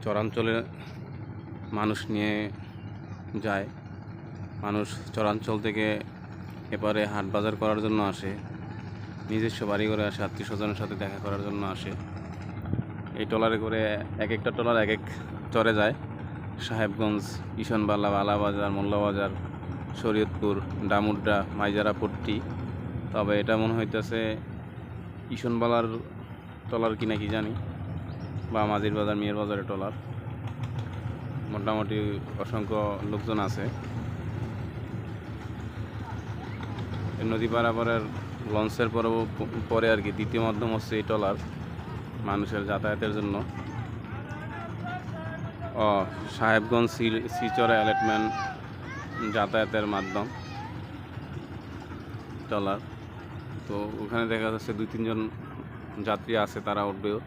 চরাঞ্চলে মানুষ নিয়ে যায়। মানুষ চরাঞ্চল থেকে এপারে হাট বাজার করার জন্য আসে, নিজস্ব বাড়ি করে আসে, আত্মীয় স্বজনের সাথে দেখা করার জন্য আসে। এই ট্রলারে করে এক একটা ট্রলার এক এক চরে যায়। সাহেবগঞ্জ, ইশনবালা, বালাবাজার, মোল্লাবাজার, শরীয়তপুর, ডামুড্ডা, মাইজারা পট্টি। তবে এটা মনে হইতেছে ইশনবালার ট্রলার কি নাকি জানি, বা মাঝির বাজার, মিয়ার বাজারের ট্রলার। মোটামুটি অসংখ্য লোকজন আছে। নদী পারাপারের লঞ্চের পরে আর কি দ্বিতীয় মাধ্যম হচ্ছে এই ট্রলার, মানুষের যাতায়াতের জন্য। সাহেবগঞ্জ শিলচরে অ্যালটমেন্ট যাতায়াতের মাধ্যম ট্রলার। তো ওখানে দেখা যাচ্ছে 2-3 জন যাত্রী আছে, তারা উঠবেও।